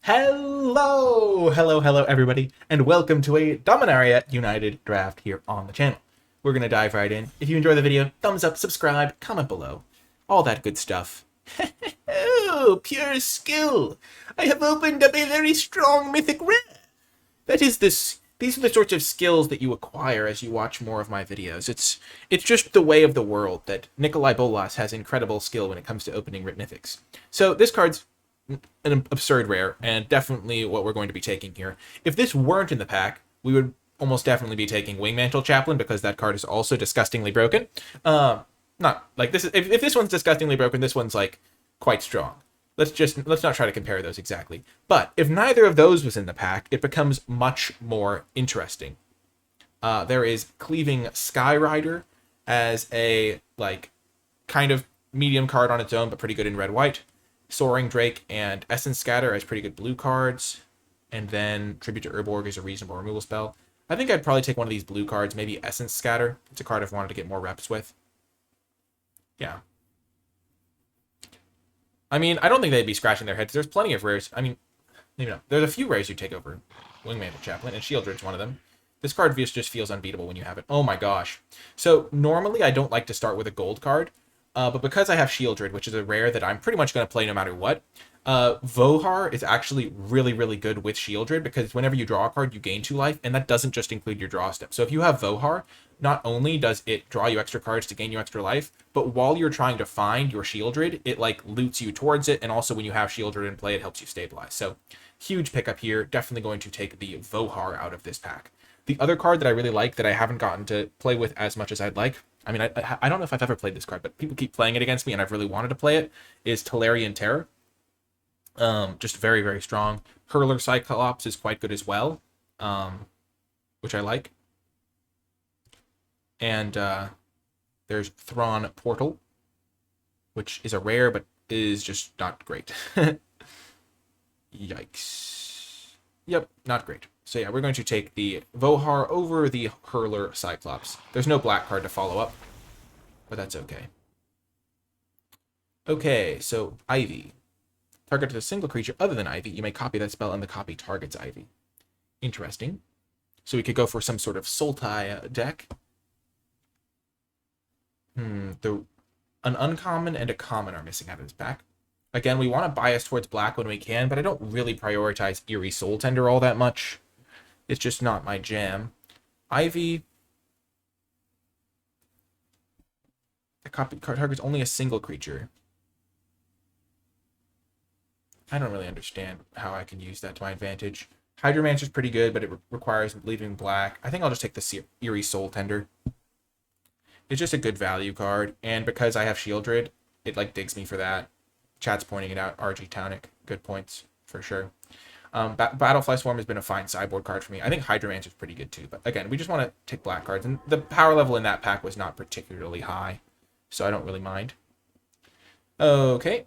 Hello, everybody, and welcome to a Dominaria United draft here on the channel. We're going to dive right in. If you enjoy the video, thumbs up, subscribe, comment below. All that good stuff. Oh, pure skill! I have opened up a very strong mythic rare. That is this. These are the sorts of skills that you acquire as you watch more of my videos. It's just the way of the world that NicolaiBolas has incredible skill when it comes to opening mythics. So this card's an absurd rare, and definitely what we're going to be taking here. If this weren't in the pack, we would almost definitely be taking Wingmantle Chaplain, because that card is also disgustingly broken. Not like this. If this one's disgustingly broken, this one's like quite strong. Let's not try to compare those exactly. But if neither of those was in the pack, it becomes much more interesting. There is Cleaving Skyrider as a kind of medium card on its own, but pretty good in red-white. Soaring Drake and Essence Scatter as pretty good blue cards. And then Tribute to Urborg is a reasonable removal spell. I think I'd probably take one of these blue cards, maybe Essence Scatter. It's a card I've wanted to get more reps with. Yeah. I mean, I don't think they'd be scratching their heads. There's plenty of rares. I mean, maybe not. There's a few rares you take over Wingmantle Chaplain, and Shieldred's one of them. This card just feels unbeatable when you have it. Oh my gosh. So normally I don't like to start with a gold card. But because I have Shieldred, which is a rare that I'm pretty much going to play no matter what, Vohar is actually really, really good with Shieldred, because whenever you draw a card, you gain 2 life, and that doesn't just include your draw step. So if you have Vohar, not only does it draw you extra cards to gain you extra life, but while you're trying to find your Shieldred, it loots you towards it, and also when you have Shieldred in play, it helps you stabilize. So huge pickup here. Definitely going to take the Vohar out of this pack. The other card that I really like that I haven't gotten to play with as much as I'd like, I mean, I don't know if I've ever played this card, but people keep playing it against me, and I've really wanted to play it, is Tolarian Terror. Just very, very strong. Hurler Cyclops is quite good as well, which I like. And there's Thrawn Portal, which is a rare, but is just not great. Yikes. Yep, not great. So yeah, we're going to take the Vohar over the Hurler Cyclops. There's no black card to follow up, but that's okay. Okay, so Ivy. Target a single creature other than Ivy. You may copy that spell and the copy targets Ivy. Interesting. So we could go for some sort of Sultai deck. An uncommon and a common are missing out of this pack. Again, we want to bias towards black when we can, but I don't really prioritize Eerie Soul Tender all that much. It's just not my jam. Ivy. The copy card targets only a single creature. I don't really understand how I can use that to my advantage. Hydromancer's pretty good, but it requires leaving black. I think I'll just take the Eerie Soul Tender. It's just a good value card, and because I have Shieldred, it digs me for that. Chat's pointing it out. RG Tonic, good points for sure. Battlefly Swarm has been a fine sideboard card for me. I think Hydromancer is pretty good too, but again, we just want to take black cards, and the power level in that pack was not particularly high, so I don't really mind. Okay.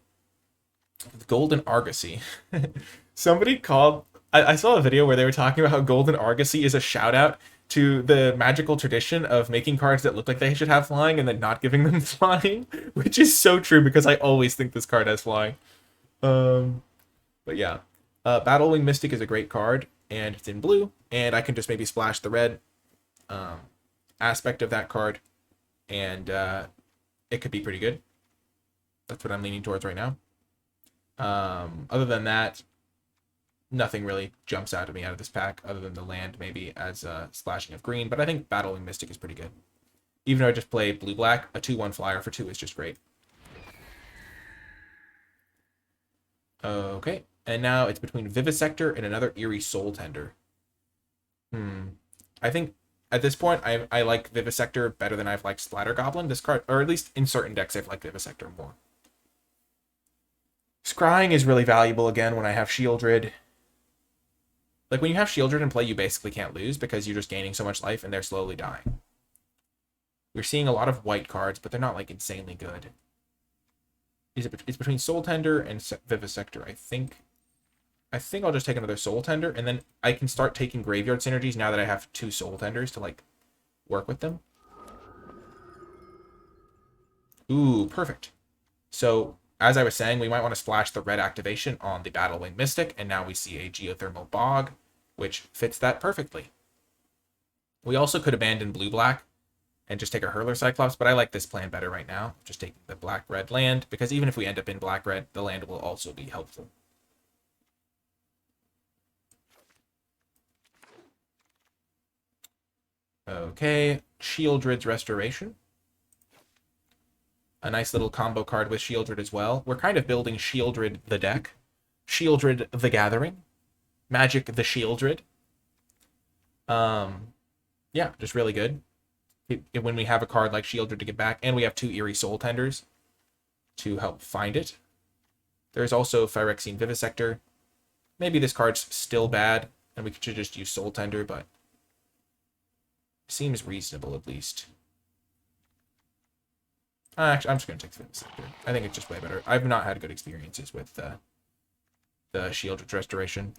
Golden Argosy. Somebody called... I saw a video where they were talking about how Golden Argosy is a shout-out to the magical tradition of making cards that look like they should have flying and then not giving them flying, which is so true because I always think this card has flying. But yeah. Battlewing Mystic is a great card, and it's in blue, and I can just maybe splash the red aspect of that card, and it could be pretty good. That's what I'm leaning towards right now. Other than that, nothing really jumps out at me out of this pack, other than the land maybe as a splashing of green, but I think Battlewing Mystic is pretty good. Even though I just play blue-black, a 2/1 flyer for 2 is just great. Okay. And now it's between Vivisector and another Eerie Soul Tender. I think at this point, I like Vivisector better than I've liked Splatter Goblin. This card, or at least in certain decks, I've liked Vivisector more. Scrying is really valuable again when I have Shieldred. When you have Shieldred in play, you basically can't lose because you're just gaining so much life and they're slowly dying. We're seeing a lot of white cards, but they're not insanely good. It's between Soul Tender and Vivisector, I think. I think I'll just take another Soul Tender, and then I can start taking Graveyard Synergies now that I have 2 Soul Tenders to, work with them. Ooh, perfect. So, as I was saying, we might want to splash the red activation on the Battlewing Mystic, and now we see a Geothermal Bog, which fits that perfectly. We also could abandon blue-black and just take a Hurler Cyclops, but I like this plan better right now, just taking the black-red land, because even if we end up in black-red, the land will also be helpful. Okay, Shieldred's Restoration. A nice little combo card with Shieldred as well. We're kind of building Shieldred the deck. Shieldred the Gathering. Magic the Shieldred. Yeah, just really good. When we have a card like Shieldred to get back, and we have 2 Eerie Soul Tenders to help find it. There's also Phyrexian Vivisector. Maybe this card's still bad, and we should just use Soul Tender, but seems reasonable at least. Actually, I'm just going to take the Vivisector. I think it's just way better. I've not had good experiences with the Shieldred Restoration.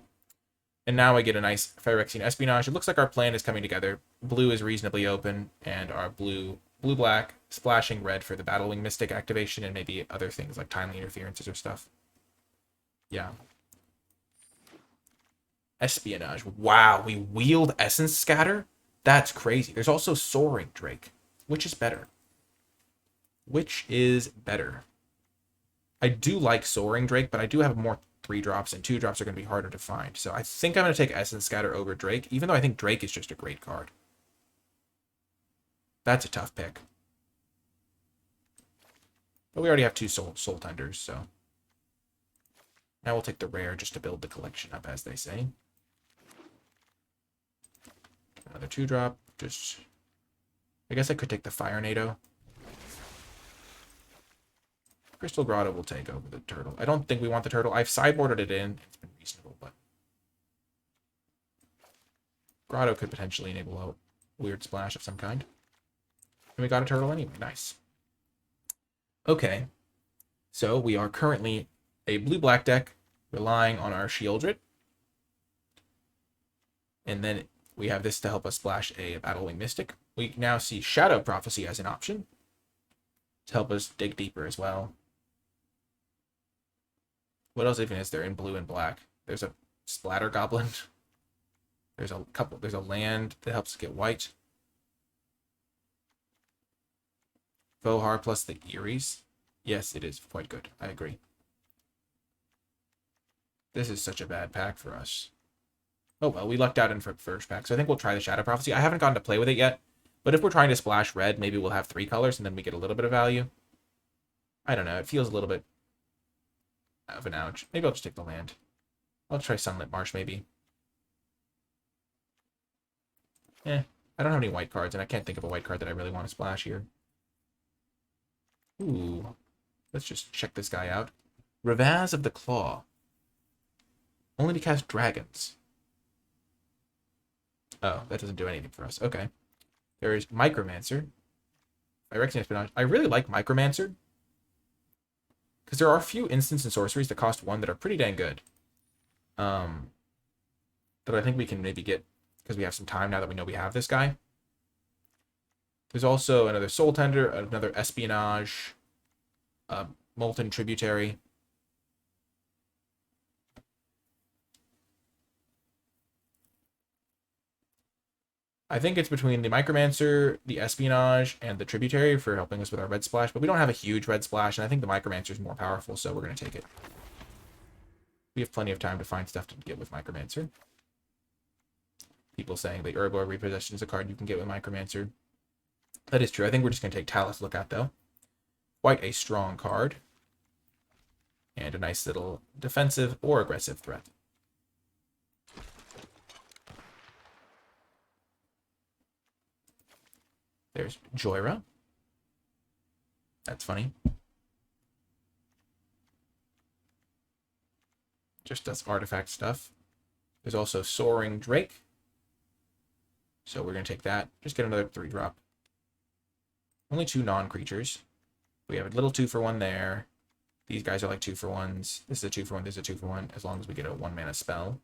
And now I get a nice Phyrexian Espionage. It looks like our plan is coming together. Blue is reasonably open, and our blue-black, splashing red for the Battlewing Mystic activation, and maybe other things like timely interferences or stuff. Yeah. Espionage. Wow, we wield Essence Scatter? That's crazy. There's also Soaring Drake. Which is better? Which is better? I do like Soaring Drake, but I do have more 3-drops, and 2-drops are going to be harder to find. So I think I'm going to take Essence Scatter over Drake, even though I think Drake is just a great card. That's a tough pick. But we already have 2 Soul Tenders, so now we'll take the rare just to build the collection up, as they say. Another 2-drop. Just, I guess I could take the Fire Nado. Crystal Grotto will take over the turtle. I don't think we want the turtle. I've sideboarded it in. It's been reasonable, but Grotto could potentially enable a weird splash of some kind. And we got a turtle anyway. Nice. Okay. So we are currently a blue-black deck relying on our Shieldred. And then we have this to help us splash a Battlewing Mystic. We now see Shadow Prophecy as an option to help us dig deeper as well. What else even is there in blue and black? There's a Splatter Goblin. There's a land that helps get white. Vohar plus the Eerie's. Yes, it is quite good. I agree. This is such a bad pack for us. Oh well, we lucked out in first pack, so I think we'll try the Shadow Prophecy. I haven't gotten to play with it yet, but if we're trying to splash red, maybe we'll have 3 colors and then we get a little bit of value. I don't know. It feels a little bit of an ouch. Maybe I'll just take the land. I'll try Sunlit Marsh, maybe. I don't have any white cards, and I can't think of a white card that I really want to splash here. Ooh. Let's just check this guy out. Ravaz of the Claw. Only to cast dragons. Oh, that doesn't do anything for us. Okay. There's Micromancer. Phyrexian Espionage. I really like Micromancer, because there are a few instants and sorceries that cost 1 that are pretty dang good. That I think we can maybe get, because we have some time now that we know we have this guy. There's also another Soul Tender, another Espionage, Molten Tributary. I think it's between the Micromancer, the Espionage, and the Tributary for helping us with our red splash, but we don't have a huge red splash, and I think the Micromancer is more powerful, so we're going to take it. We have plenty of time to find stuff to get with Micromancer. People saying the Urborg Repossession is a card you can get with Micromancer. That is true. I think we're just going to take Talus Lookout, though. Quite a strong card. And a nice little defensive or aggressive threat. There's Joyra. That's funny. Just does artifact stuff. There's also Soaring Drake. So we're going to take that. Just get another 3-drop. Only 2 non-creatures. We have a little 2-for-1 there. These guys are like 2-for-1s. This is a 2-for-1, this is a 2-for-1, as long as we get a 1-mana spell.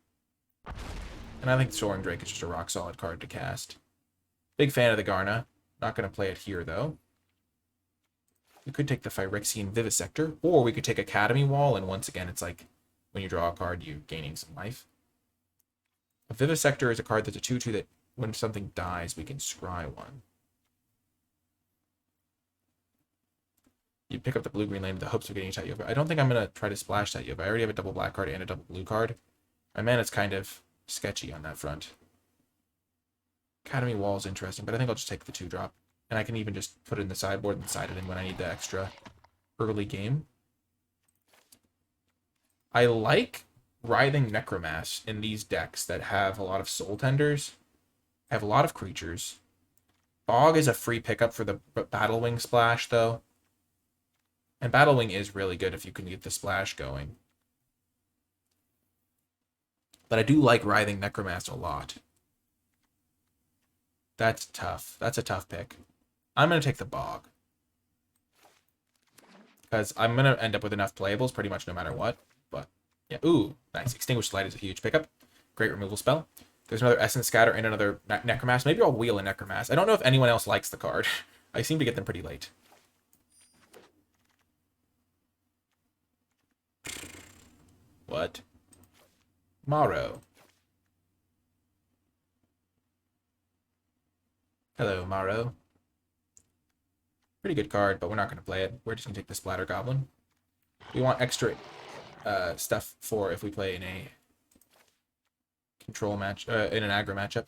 And I think Soaring Drake is just a rock-solid card to cast. Big fan of the Garna. Not going to play it here, though. We could take the Phyrexian Vivisector, or we could take Academy Wall, and once again, it's like when you draw a card, you're gaining some life. A Vivisector is a card that's a 2/2 that when something dies, we can scry one. You pick up the blue-green land with the hopes of getting a Yova. I don't think I'm going to try to splash that Yova. I already have a double black card and a double blue card. My mana's kind of sketchy on that front. Academy Wall is interesting, but I think I'll just take the 2-drop. And I can even just put it in the sideboard and side it in when I need the extra early game. I like Writhing Necromass in these decks that have a lot of Soul Tenders, have a lot of creatures. Bog is a free pickup for the Battle Wing splash, though. And Battle Wing is really good if you can get the splash going. But I do like Writhing Necromass a lot. That's tough. That's a tough pick. I'm going to take the Bog. Because I'm going to end up with enough playables pretty much no matter what. But, yeah. Ooh, nice. Extinguished Light is a huge pickup. Great removal spell. There's another Essence Scatter and another Necromass. Maybe I'll wheel a Necromass. I don't know if anyone else likes the card. I seem to get them pretty late. What? Morrow. Hello, Morrow. Pretty good card, but we're not going to play it. We're just going to take the Splatter Goblin. We want extra stuff for if we play in a control match, in an aggro matchup.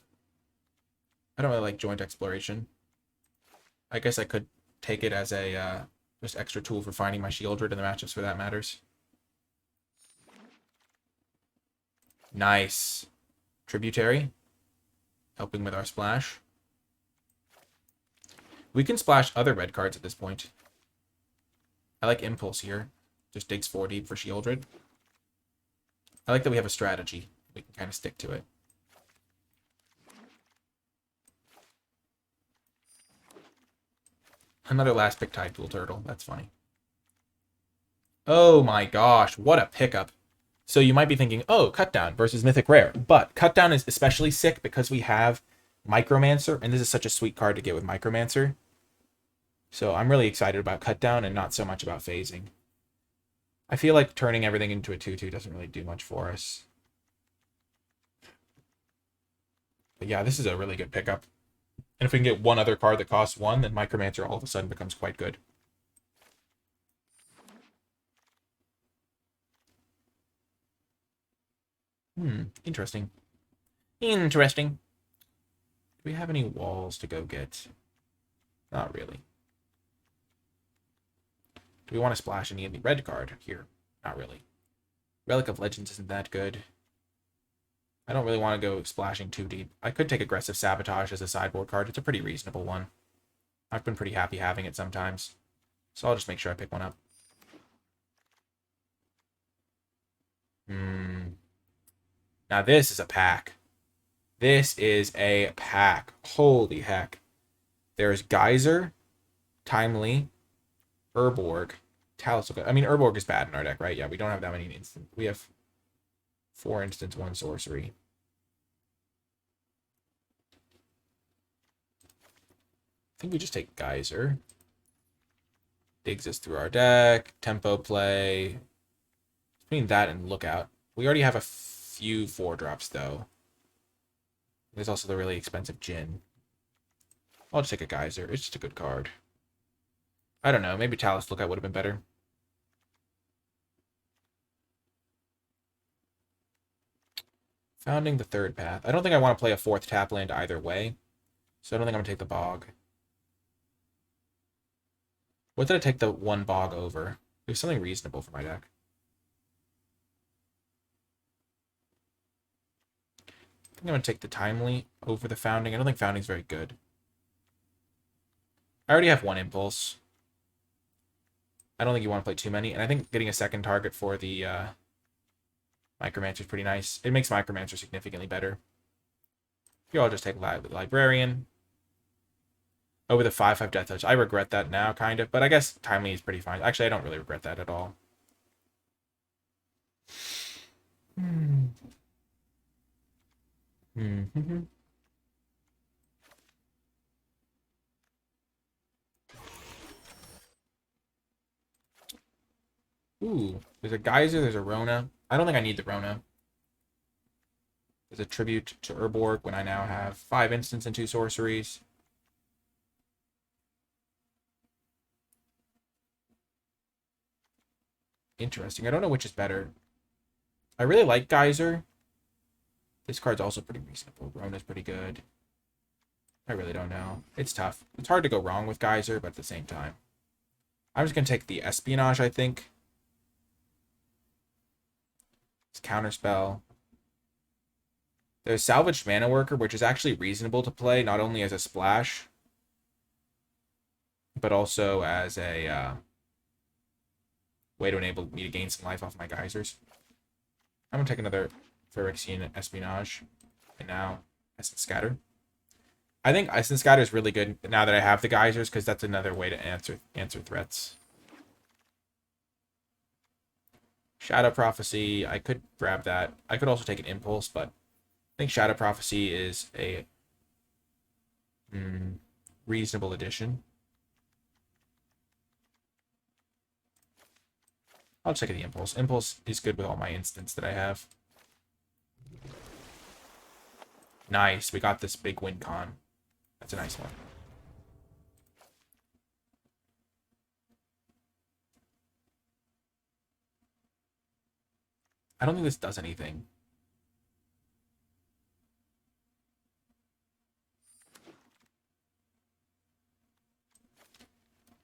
I don't really like Joint Exploration. I guess I could take it as a just extra tool for finding my Shieldred in the matchups where that matters. Nice. Tributary. Helping with our splash. We can splash other red cards at this point. I like Impulse here. Just digs 4 deep for Shieldred. I like that we have a strategy. We can kind of stick to it. Another last pick Tide Pool Turtle. That's funny. Oh my gosh, what a pickup. So you might be thinking, oh, Cutdown versus Mythic Rare. But Cutdown is especially sick because we have Micromancer, and this is such a sweet card to get with Micromancer. So I'm really excited about Cutdown and not so much about phasing. I feel like turning everything into a 2/2 doesn't really do much for us. But yeah, this is a really good pickup. And if we can get one other card that costs 1, then Micromancer all of a sudden becomes quite good. Interesting. Interesting. Do we have any walls to go get? Not really. Do we want to splash any of the red card here? Not really. Relic of Legends isn't that good. I don't really want to go splashing too deep. I could take Aggressive Sabotage as a sideboard card. It's a pretty reasonable one. I've been pretty happy having it sometimes. So I'll just make sure I pick one up. Now this is a pack. This is a pack. Holy heck. There's Geyser, Timely, Urborg, Talisman. I mean, Urborg is bad in our deck, right? Yeah, we don't have that many instants. We have 4 instants, 1 sorcery. I think we just take Geyser. Digs us through our deck. Tempo play. Between that and Lookout. We already have a few 4-drops, though. There's also the really expensive Djinn. I'll just take a Geyser. It's just a good card. I don't know. Maybe Talus Lookout would have been better. Founding the third path. I don't think I want to play a 4th tap land either way. So I don't think I'm going to take the Bog. What did I take the 1 Bog over? It was something reasonable for my deck. I think I'm going to take the Timely over the Founding. I don't think Founding's very good. I already have 1 Impulse. I don't think you want to play too many. And I think getting a second target for the Micromancer is pretty nice. It makes Micromancer significantly better. Here I'll just take Librarian. Over the 5/5 Death Touch. I regret that now, kind of. But I guess Timely is pretty fine. Actually, I don't really regret that at all. Ooh, there's a Geyser, there's a Rona. I don't think I need the Rona. There's a Tribute to Urborg when I now have 5 instants and 2 sorceries. Interesting. I don't know which is better. I really like Geyser. This card's also pretty reasonable. Rona's pretty good. I really don't know. It's tough. It's hard to go wrong with Geyser, but at the same time. I'm just going to take the Espionage, I think. It's Counterspell. There's Salvaged Mana Worker, which is actually reasonable to play, not only as a splash, but also as a way to enable me to gain some life off my Geysers. I'm going to take another Phyrexian Espionage. And now, Essence Scatter. I think Essence Scatter is really good now that I have the Geysers, because that's another way to answer threats. Shadow Prophecy, I could grab that. I could also take an Impulse, but I think Shadow Prophecy is a reasonable addition. I'll check the Impulse. Impulse is good with all my instants that I have. Nice. We got this big win con. That's a nice one. I don't think this does anything.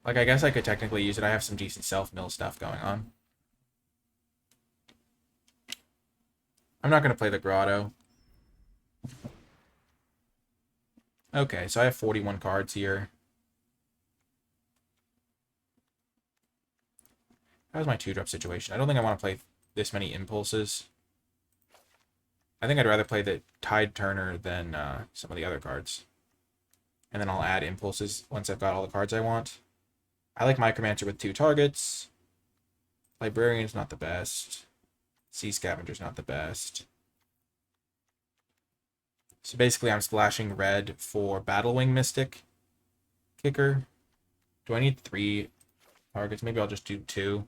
Like, I guess I could technically use it. I have some decent self-mill stuff going on. I'm not going to play the Grotto. Okay, so I have 41 cards here. That was my 2-drop situation. I don't think I want to play this many Impulses. I think I'd rather play the Tide Turner than some of the other cards. And then I'll add Impulses once I've got all the cards I want. I like Micromancer with 2 targets. Librarian's not the best. Sea Scavenger's not the best. So basically I'm splashing red for Battlewing Mystic Kicker. Do I need 3 targets? Maybe I'll just do 2.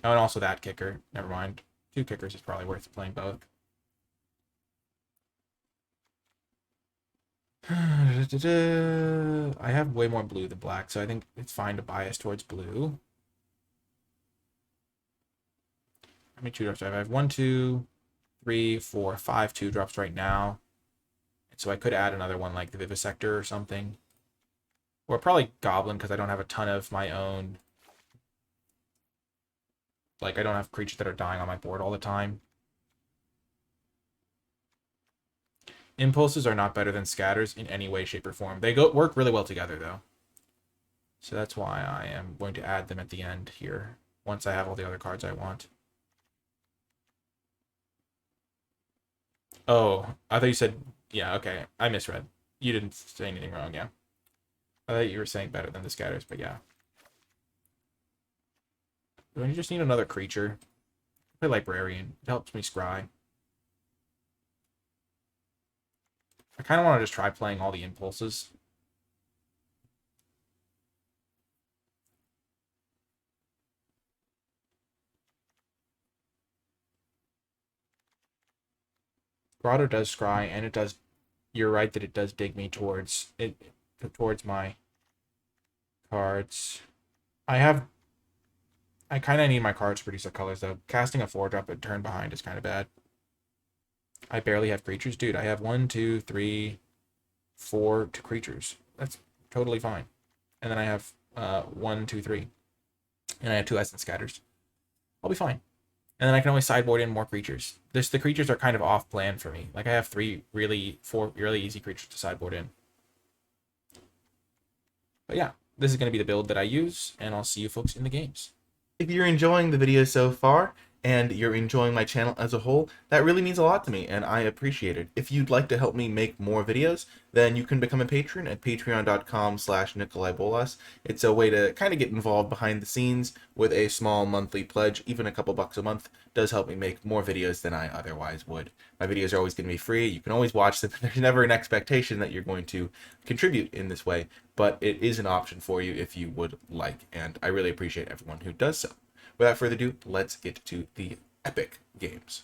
Oh, and also that kicker. Never mind. 2 kickers is probably worth playing both. I have way more blue than black, so I think it's fine to bias towards blue. How many 2-drops do I have? I have 1, 2, 3, 4, 5 2-drops right now. And so I could add another one like the Vivisector or something. Or probably Goblin, because I don't have a ton of my own. Like, I don't have creatures that are dying on my board all the time. Impulses are not better than Scatters in any way, shape, or form. They work really well together, though. So that's why I am going to add them at the end here, once I have all the other cards I want. Oh, I thought you said... Yeah, okay. I misread. You didn't say anything wrong, yeah. I thought you were saying better than the Scatters, but yeah. Do I just need another creature? Play Librarian. It helps me scry. I kind of want to just try playing all the Impulses. Grotto does scry, and it does... You're right that it does dig me towards my cards. I kind of need my cards to produce their colors, though. Casting a 4-drop and turn behind is kind of bad. I barely have creatures. Dude, I have 1, 2, 3, 4 creatures. That's totally fine. And then I have 1, 2, 3. And I have 2 Essence Scatters. I'll be fine. And then I can always sideboard in more creatures. The creatures are kind of off-plan for me. Like, I have 4 really easy creatures to sideboard in. But yeah, this is going to be the build that I use, and I'll see you folks in the games. If you're enjoying the video so far, and you're enjoying my channel as a whole, that really means a lot to me, and I appreciate it. If you'd like to help me make more videos, then you can become a patron at patreon.com/NicolaiBolas. It's a way to kind of get involved behind the scenes with a small monthly pledge. Even a couple bucks a month does help me make more videos than I otherwise would. My videos are always going to be free. You can always watch them. There's never an expectation that you're going to contribute in this way, but it is an option for you if you would like, and I really appreciate everyone who does so. Without further ado, let's get to the epic games.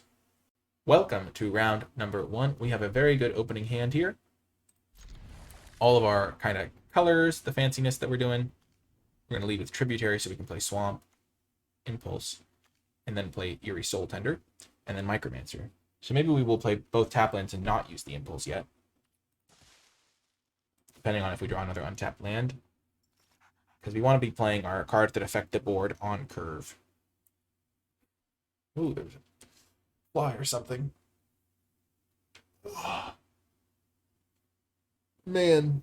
Welcome to round number 1. We have a very good opening hand here. All of our kind of colors, the fanciness that we're doing. We're going to lead with Tributary so we can play Swamp, Impulse, and then play Eerie Soul Tender, and then Micromancer. So maybe we will play both tap lands and not use the Impulse yet, depending on if we draw another untapped land, because we want to be playing our cards that affect the board on curve. Ooh, there's a fly or something. Oh, man.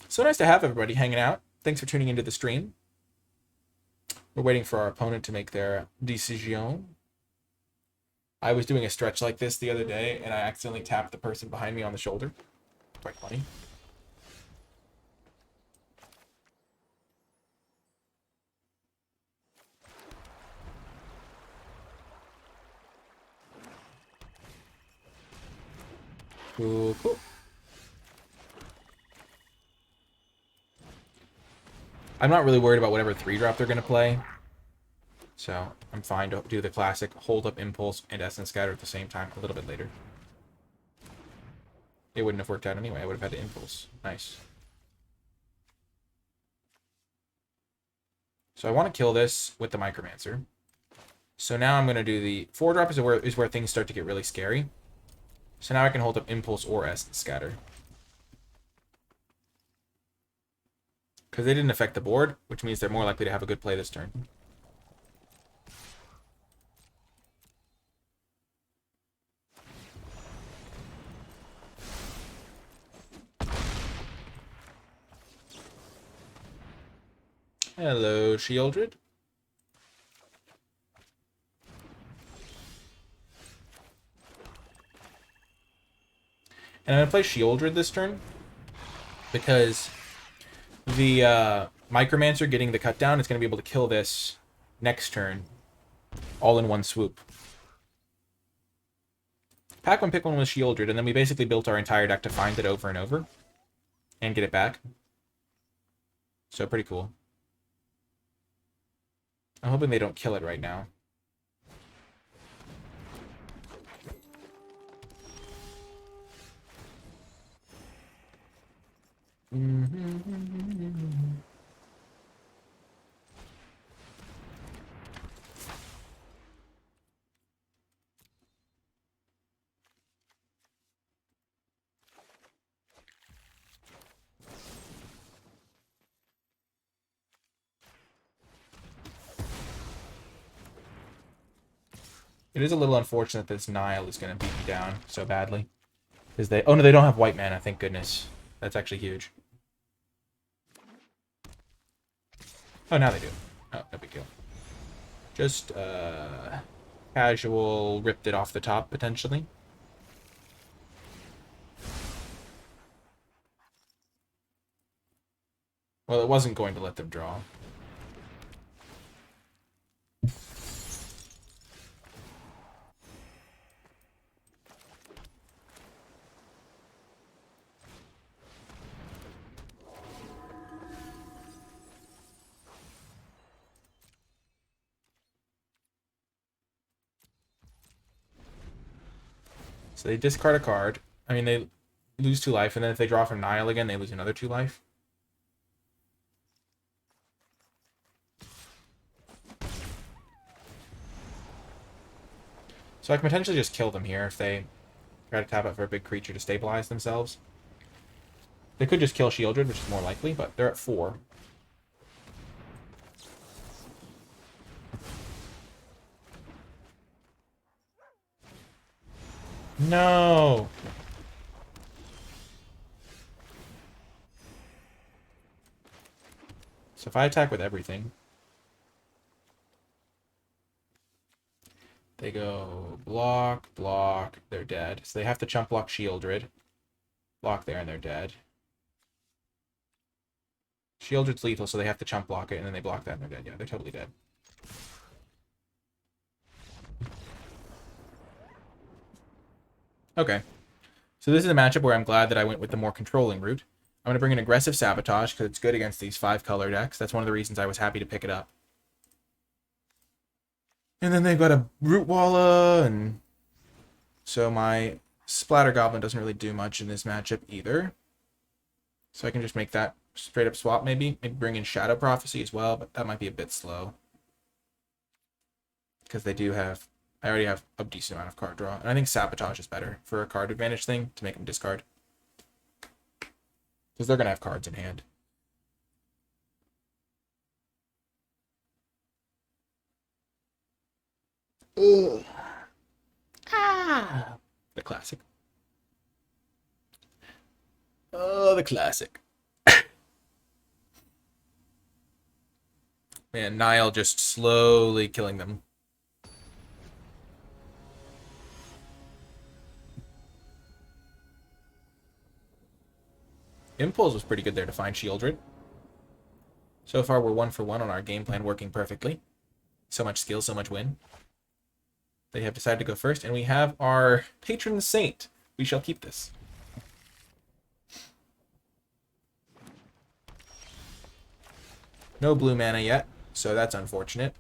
So nice to have everybody hanging out. Thanks for tuning into the stream. We're waiting for our opponent to make their decision. I was doing a stretch like this the other day, and I accidentally tapped the person behind me on the shoulder. Quite funny. Cool, cool. I'm not really worried about whatever 3-drop they're going to play. So I'm fine to do the classic hold up Impulse and Essence Scatter at the same time a little bit later. It wouldn't have worked out anyway. I would have had to Impulse. Nice. So I want to kill this with the Micromancer. So now I'm going to do the 4-drop is where things start to get really scary. So now I can hold up Impulse or Essence Scatter. Because they didn't affect the board, which means they're more likely to have a good play this turn. Hello, Shieldred. And I'm going to play Shieldred this turn because the Micromancer getting the cut down is going to be able to kill this next turn all in one swoop. Pack one, pick one with Shieldred, and then we basically built our entire deck to find it over and over and get it back. So pretty cool. I'm hoping they don't kill it right now. It is a little unfortunate that this Nile is going to beat me down so badly. Because they... Oh, no, they don't have white mana, thank goodness. That's actually huge. Oh, now they do. Oh, no big deal. Just, casual ripped it off the top, potentially. Well, it wasn't going to let them draw. So they discard a card. I mean, they lose 2 life, and then if they draw from Nile again, they lose another 2 life. So I can potentially just kill them here if they try to tap out for a big creature to stabilize themselves. They could just kill Shieldred, which is more likely, but they're at 4. No! So if I attack with everything... They go block, block, they're dead. So they have to chump block Shieldred. Block there and they're dead. Shieldred's lethal, so they have to chump block it, and then they block that and they're dead. Yeah, they're totally dead. Okay. So this is a matchup where I'm glad that I went with the more controlling route. I'm going to bring an aggressive Sabotage, because it's good against these 5-color decks. That's one of the reasons I was happy to pick it up. And then they've got a Root Walla, and so my Splatter Goblin doesn't really do much in this matchup either. So I can just make that straight up swap maybe. Maybe bring in Shadow Prophecy as well, but that might be a bit slow. Because they do have... I already have a decent amount of card draw. And I think Sabotage is better for a card advantage thing to make them discard. Because they're going to have cards in hand. Ugh. Ah. The classic. Oh, the classic. Man, Nile just slowly killing them. Impulse was pretty good there to find Shieldred. So far, we're 1 for 1 on our game plan, working perfectly. So much skill, so much win. They have decided to go first, and we have our Patron Saint. We shall keep this. No blue mana yet, so that's unfortunate.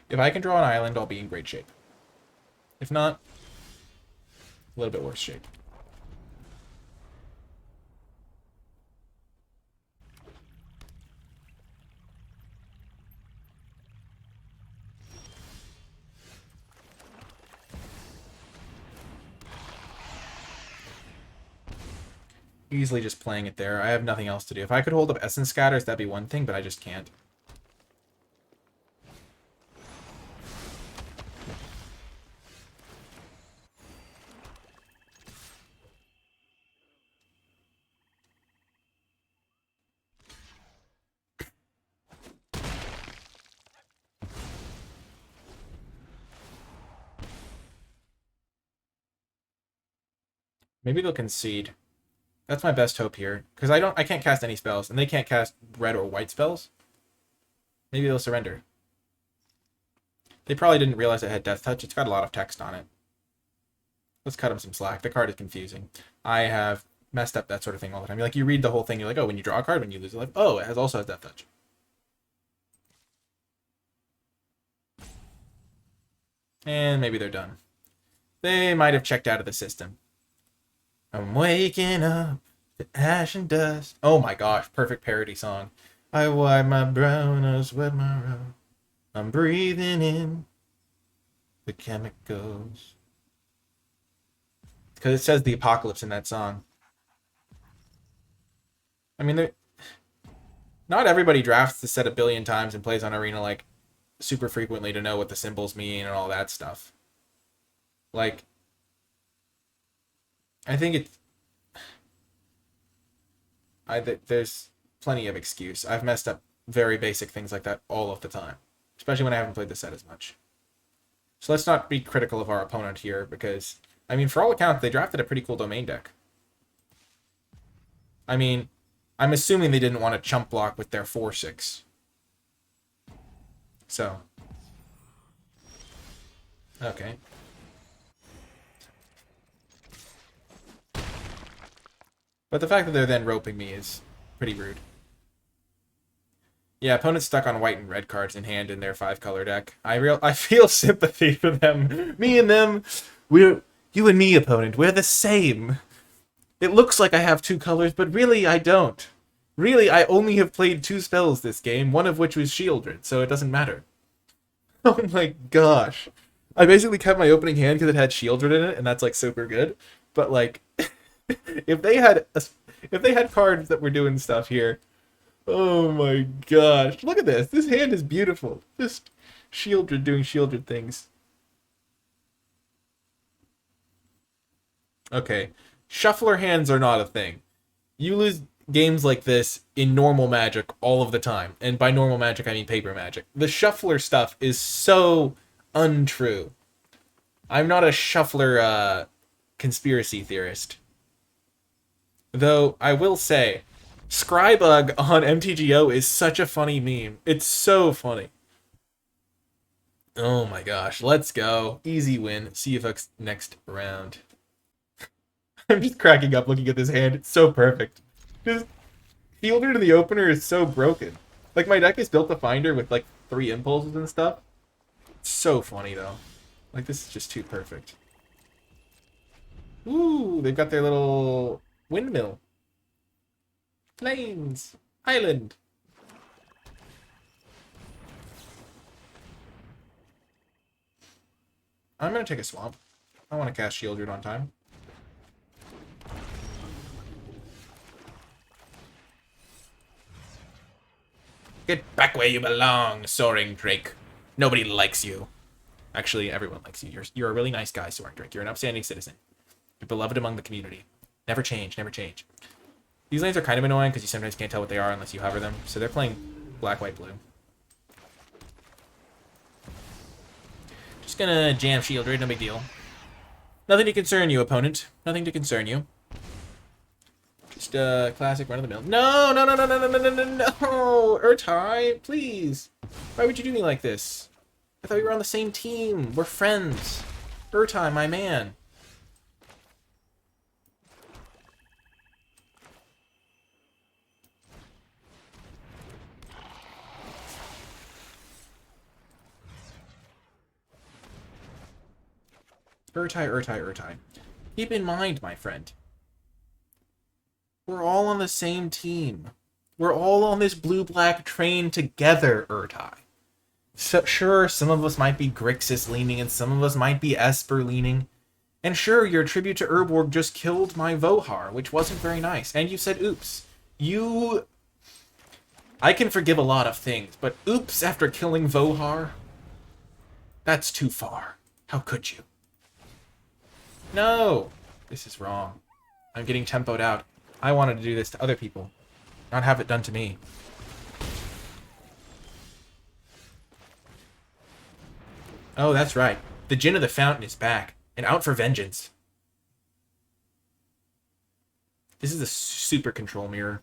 If I can draw an island, I'll be in great shape. If not, a little bit worse shape. Easily just playing it there. I have nothing else to do. If I could hold up Essence Scatters, that'd be one thing, but I just can't. Maybe they'll concede. That's my best hope here. Because I can't cast any spells, and they can't cast red or white spells. Maybe they'll surrender. They probably didn't realize it had Death Touch. It's got a lot of text on it. Let's cut them some slack. The card is confusing. I have messed up that sort of thing all the time. Like, you read the whole thing, you're like, oh, when you draw a card, when you lose a life, oh, it also has Death Touch. And maybe they're done. They might have checked out of the system. I'm waking up to ash and dust. Oh my gosh, perfect parody song. I wipe my brow and I sweat my robe. I'm breathing in the chemicals. Because it says the apocalypse in that song. I mean, not everybody drafts the set a billion times and plays on Arena like super frequently to know what the symbols mean and all that stuff. Like, I think there's plenty of excuse. I've messed up very basic things like that all of the time, especially when I haven't played the set as much. So let's not be critical of our opponent here, because, I mean, for all accounts, they drafted a pretty cool domain deck. I mean, I'm assuming they didn't want to chump block with their 4/6. So. Okay. But the fact that they're then roping me is pretty rude. Yeah, opponent's stuck on white and red cards in hand in their 5-color deck. I feel sympathy for them. Me and them, you and me, opponent, we're the same. It looks like I have 2 colors, but really I don't. Really, I only have played 2 spells this game, one of which was Shieldred, so it doesn't matter. Oh my gosh. I basically kept my opening hand because it had Shieldred in it, and that's like super good. But like, if they had cards that were doing stuff here, Oh my gosh. Look at this. This hand is beautiful. Just Shieldred doing Shieldred things. Okay. Shuffler hands are not a thing. You lose games like this in normal Magic all of the time. And by normal Magic, I mean paper Magic. The Shuffler stuff is so untrue. I'm not a Shuffler conspiracy theorist. Though, I will say, Scrybug on MTGO is such a funny meme. It's so funny. Oh my gosh, let's go. Easy win. CFX next round. I'm just cracking up looking at this hand. It's so perfect. Just Fielder to the opener is so broken. Like, my deck is built to Finder with, like, 3 impulses and stuff. It's so funny, though. Like, this is just too perfect. Ooh, they've got their little windmill. Plains. Island. I'm gonna take a swamp. I want to cast Shieldred on time. Get back where you belong, Soaring Drake. Nobody likes you. Actually, everyone likes you. You're a really nice guy, Soaring Drake. You're an upstanding citizen. You're beloved among the community. Never change, never change. These lanes are kind of annoying because you sometimes can't tell what they are unless you hover them. So they're playing black, white, blue. Just gonna jam Shieldred, no big deal. Nothing to concern you, opponent. Nothing to concern you. Just a classic run of the mill. No, no, no, no, no, no, no, no, no, no! Urtai, please. Why would you do me like this? I thought we were on the same team. We're friends. Urtai, my man. Urtai, Urtai, Urtai. Keep in mind, my friend. We're all on the same team. We're all on this blue-black train together, Urtai. So, sure, some of us might be Grixis leaning, and some of us might be Esper leaning. And sure, your tribute to Urborg just killed my Vohar, which wasn't very nice. And you said, oops. I can forgive a lot of things, but oops after killing Vohar? That's too far. How could you? No! This is wrong. I'm getting tempoed out. I wanted to do this to other people, not have it done to me. Oh, that's right. The Djinn of the Fountain is back, and out for vengeance. This is a super control mirror.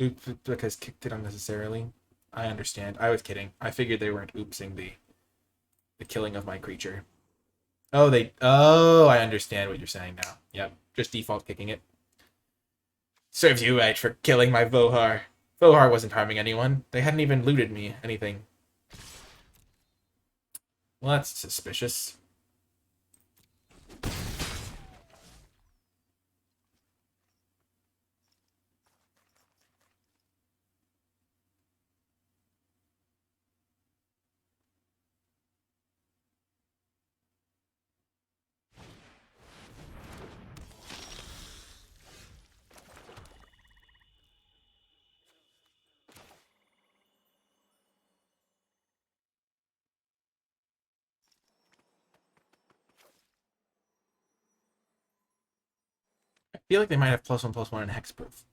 Oops, because kicked it unnecessarily. I understand. I was kidding. I figured they weren't oopsing the killing of my creature. Oh, I understand what you're saying now. Yep, just default kicking it. Serves you right for killing my Vohar. Vohar wasn't harming anyone. They hadn't even looted me anything. Well, that's suspicious. I feel like they might have +1/+1 and hexproof,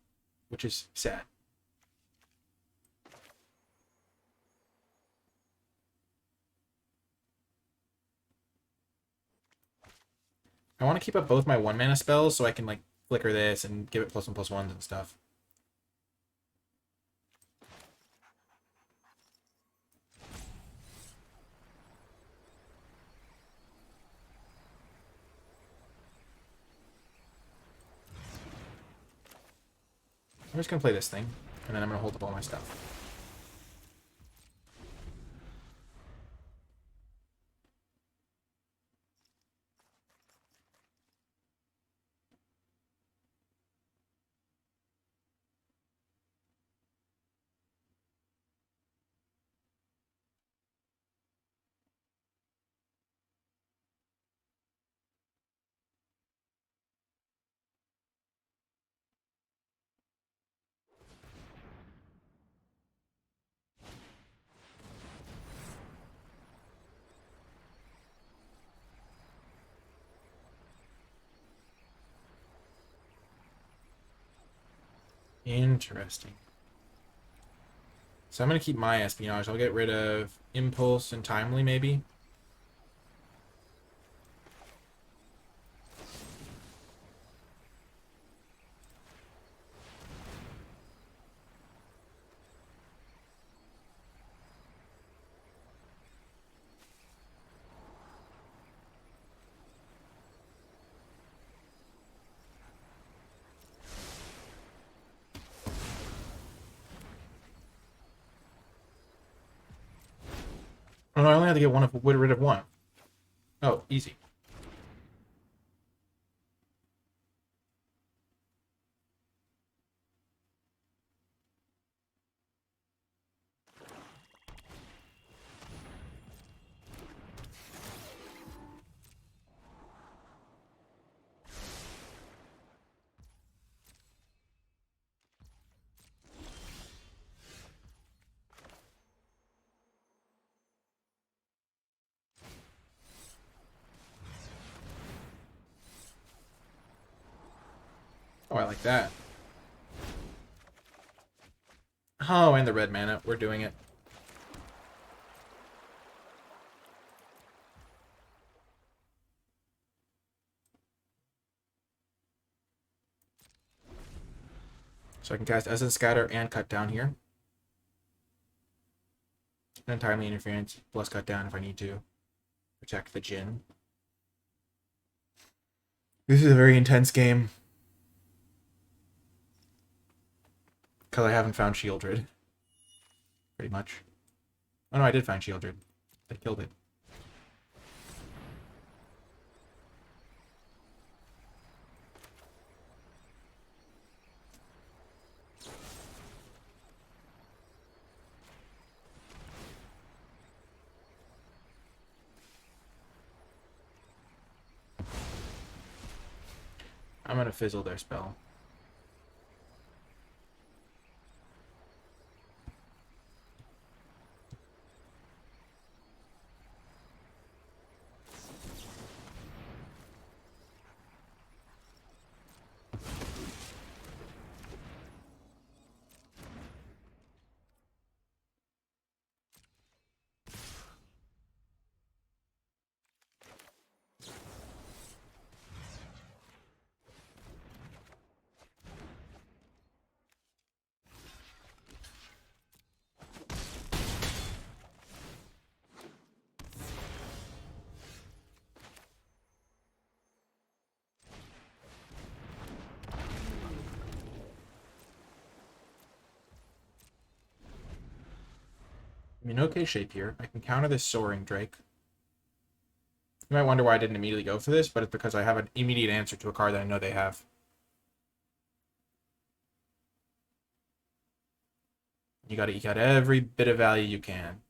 which is sad. I want to keep up both my 1-mana spells so I can, like, flicker this and give it +1/+1s and stuff. I'm just going to play this thing, and then I'm going to hold up all my stuff. Interesting. So I'm going to keep my espionage. I'll get rid of impulse and timely, maybe. Oh, no, I only have to get rid of one. Oh, easy. Oh, I like that. Oh, and the red mana. We're doing it. So I can cast Essence Scatter and Cut Down here. And then Timely Interference, plus Cut Down if I need to. Protect the Jinn. This is a very intense game. Because I haven't found Shieldred. Pretty much. Oh no, I did find Shieldred. I killed it. I'm gonna fizzle their spell. I'm in okay shape here. I can counter this Soaring Drake. You might wonder why I didn't immediately go for this, but it's because I have an immediate answer to a card that I know they have. You gotta eke out every bit of value you can.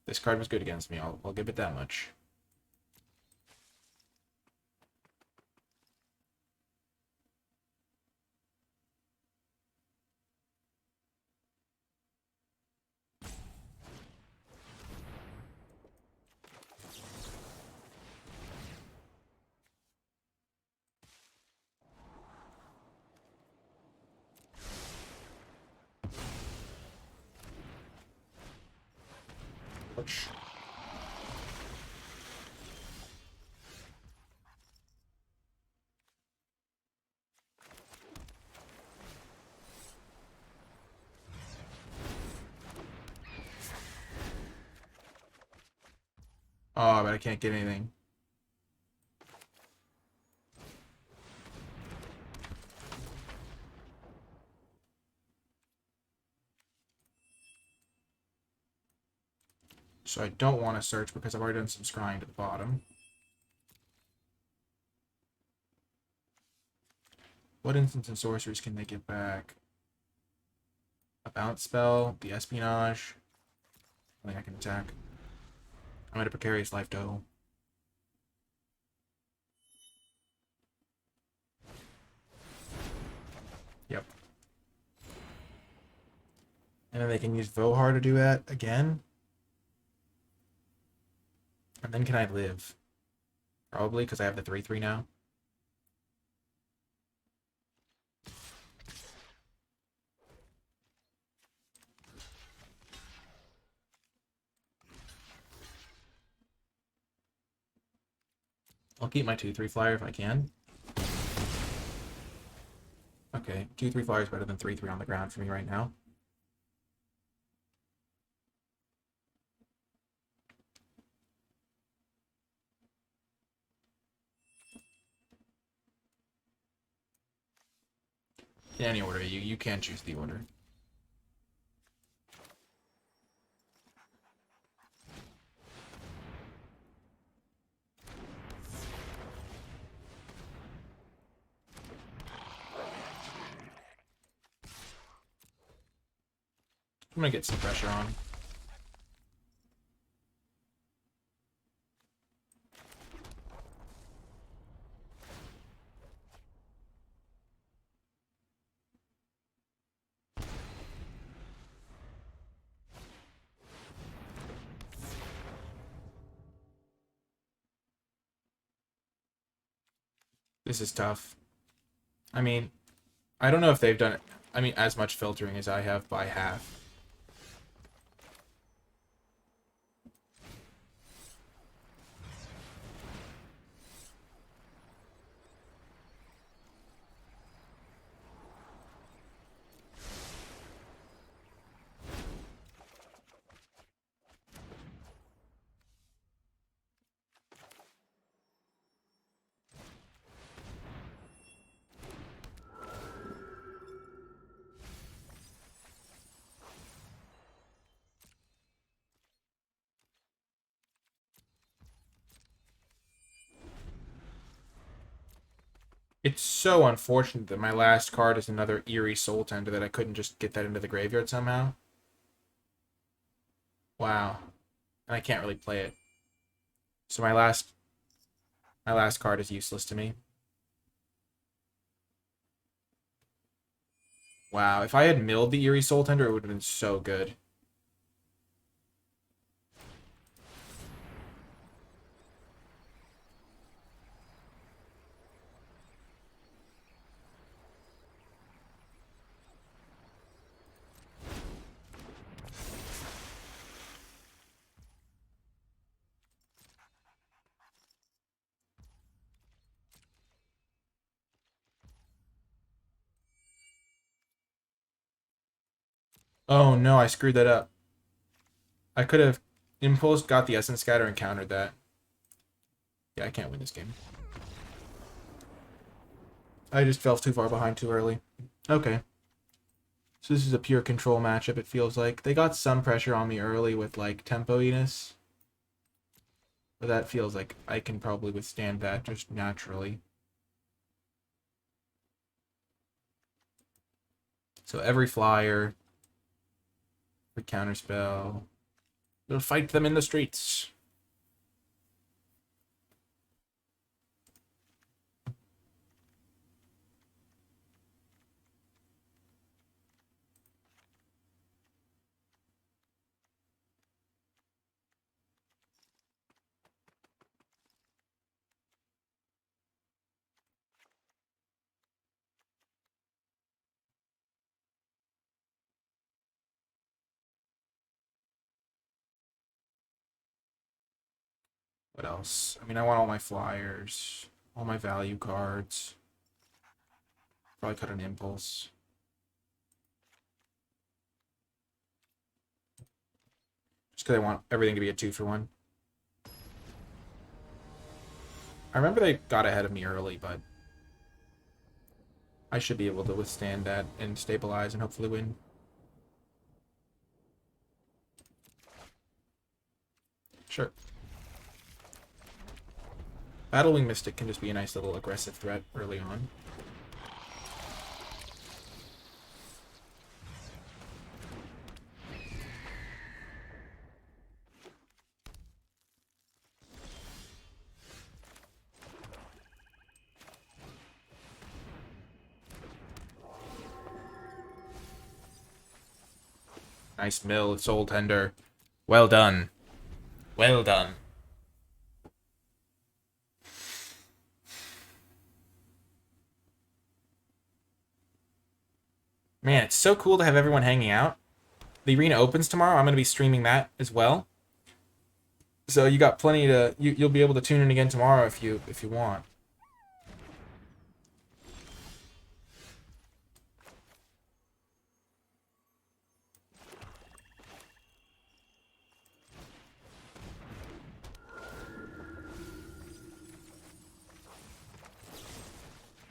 This card was good against me, I'll give it that much. Ouch. Oh, but I can't get anything. So I don't want to search because I've already done some scrying to the bottom. What instants and sorceries can they get back? A bounce spell, the espionage. I think I can attack. I'm at a precarious life total. Yep. And then they can use Vohar to do that again. And then can I live? Probably, because I have the 3/3 now. I'll keep my 2/3 flyer if I can. Okay, 2/3 flyer is better than 3/3 on the ground for me right now. In any order, you can choose the order. I'm gonna get some pressure on. This is tough. I mean, I don't know if they've done it. I mean, as much filtering as I have by half. It's so unfortunate that my last card is another Eerie Soul Tender that I couldn't just get that into the graveyard somehow. Wow. And I can't really play it. So my last card is useless to me. Wow, if I had milled the Eerie Soul Tender, it would have been so good. Oh no, I screwed that up. I could have Impulse, got the Essence Scatter, and countered that. Yeah, I can't win this game. I just fell too far behind too early. Okay. So this is a pure control matchup, it feels like. They got some pressure on me early with, like, tempo-iness. But that feels like I can probably withstand that just naturally. So every flyer, every counterspell, we'll fight them in the streets. What else? I mean, I want all my flyers, all my value cards. Probably cut an Impulse. Just because I want everything to be a 2-for-1. I remember they got ahead of me early, but I should be able to withstand that and stabilize and hopefully win. Sure. Battlewing Mystic can just be a nice little aggressive threat early on. Nice mill, Soul Tender. Well done. Well done. Man, it's so cool to have everyone hanging out. The arena opens tomorrow. I'm going to be streaming that as well. So you got plenty to you'll be able to tune in again tomorrow if you want.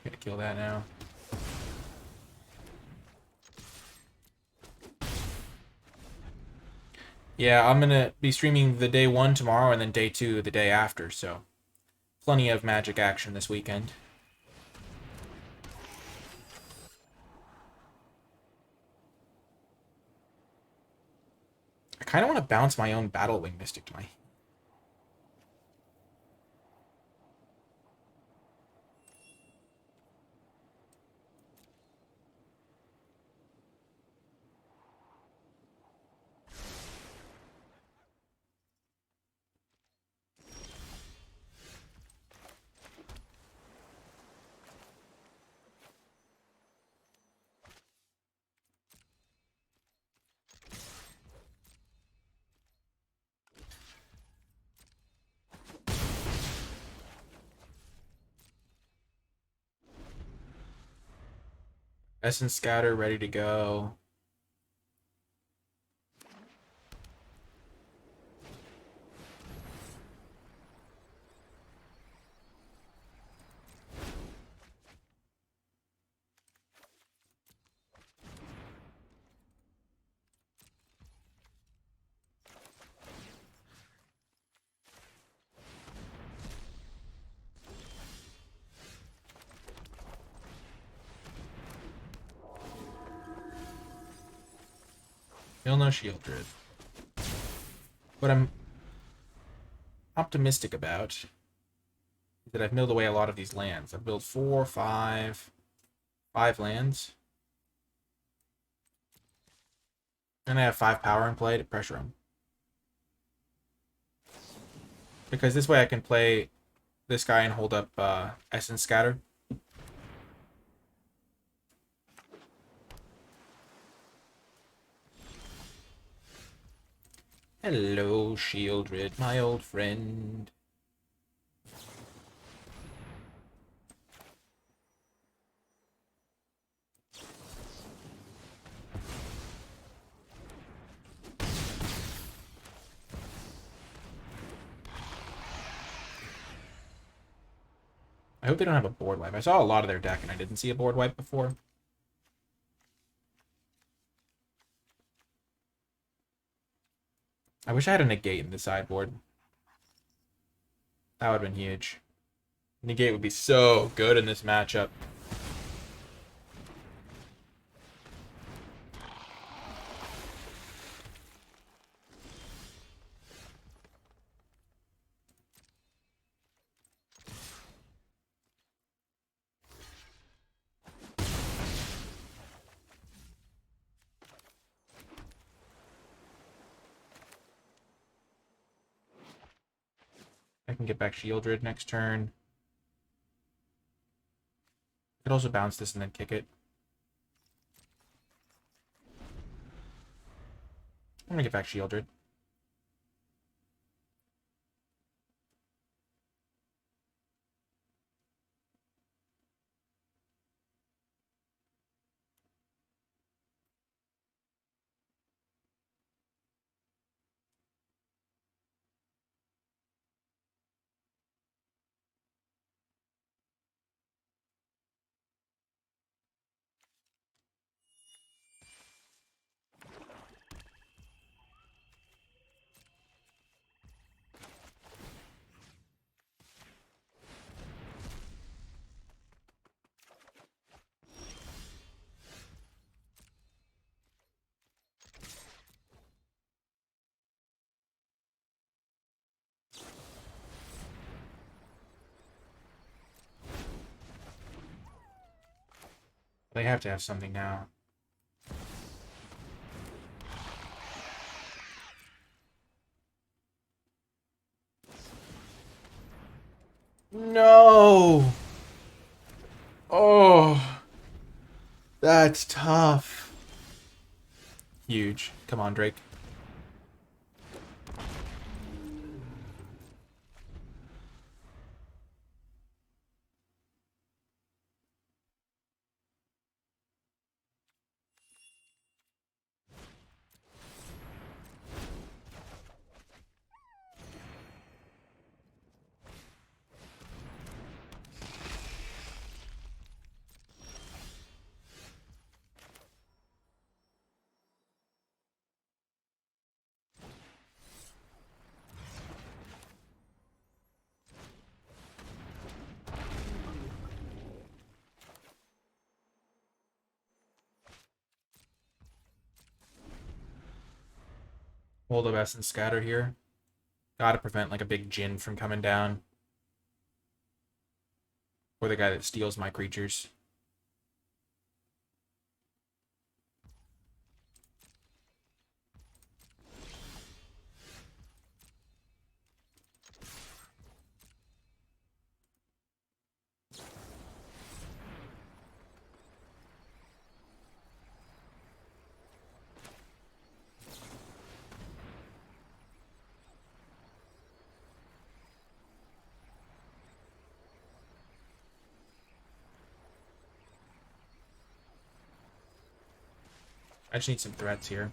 Gonna kill that now. Yeah, I'm gonna be streaming the day 1 tomorrow and then day 2 the day after, so plenty of magic action this weekend. I kind of want to bounce my own Battle Wing Mystic to my... Essence Scatter ready to go. Still no Shield Grid. What I'm optimistic about is that I've milled away a lot of these lands. I've built 4, 5 lands. And I have 5 power in play to pressure them. Because this way I can play this guy and hold up Essence Scatter. Hello, Shieldred, my old friend. I hope they don't have a board wipe. I saw a lot of their deck and I didn't see a board wipe before. I wish I had a negate in the sideboard. That would have been huge. Negate would be so good in this matchup. I can get back Shieldred next turn. I could also bounce this and then kick it. I'm gonna get back Shieldred. They have to have something now. No! Oh! That's tough. Huge. Come on, Drake. Hold of Essence Scatter here. Gotta prevent like a big Djinn from coming down. Or the guy that steals my creatures. I just need some threats here.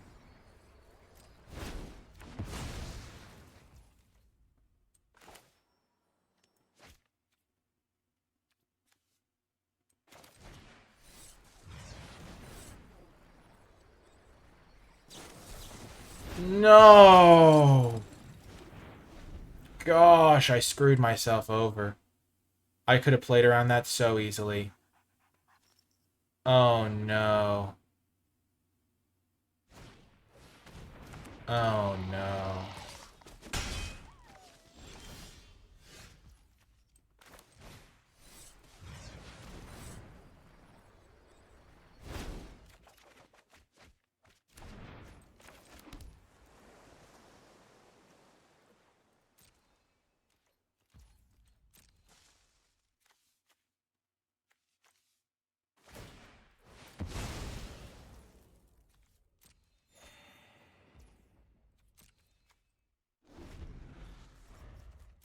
No! Gosh, I screwed myself over. I could have played around that so easily. Oh no. Oh no.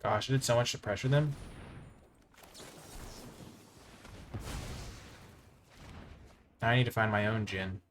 Gosh, I did so much to pressure them. Now I need to find my own Djinn.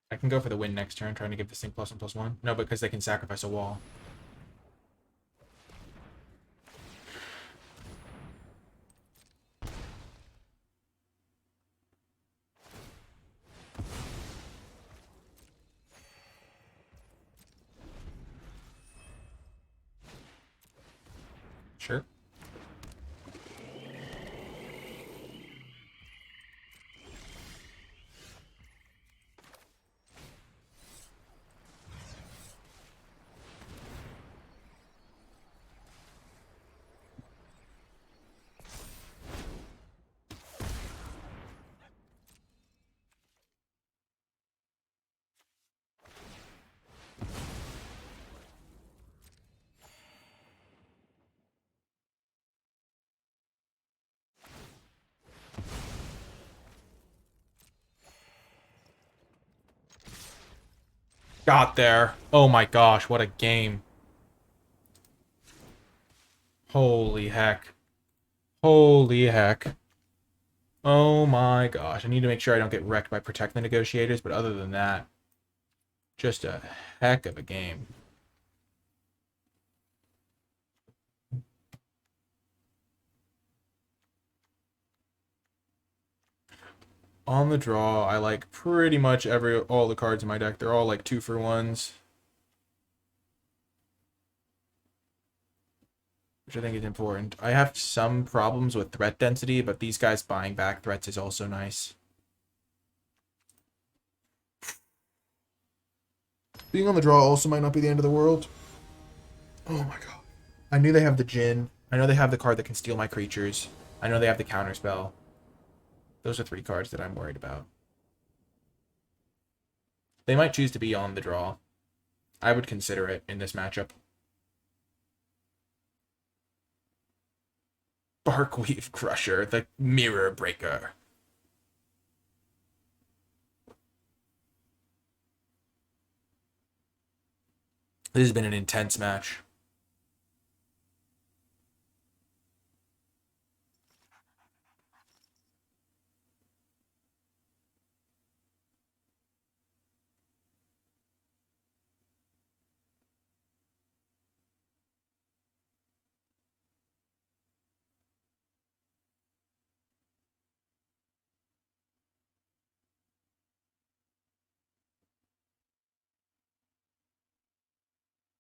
I can go for the win next turn, trying to give this thing +1/+1. No, because they can sacrifice a wall. Sure. Got there. Oh my gosh, what a game. Holy heck. Holy heck. Oh my gosh. I need to make sure I don't get wrecked by Protect the Negotiators, but other than that, just a heck of a game. On the draw, I like pretty much all the cards in my deck. They're all like 2-for-1s. Which I think is important. I have some problems with threat density, but these guys buying back threats is also nice. Being on the draw also might not be the end of the world. Oh my god. I knew they have the Djinn. I know they have the card that can steal my creatures. I know they have the counterspell. Those are 3 cards that I'm worried about. They might choose to be on the draw. I would consider it in this matchup. Barkweave Crusher, the Mirror Breaker. This has been an intense match.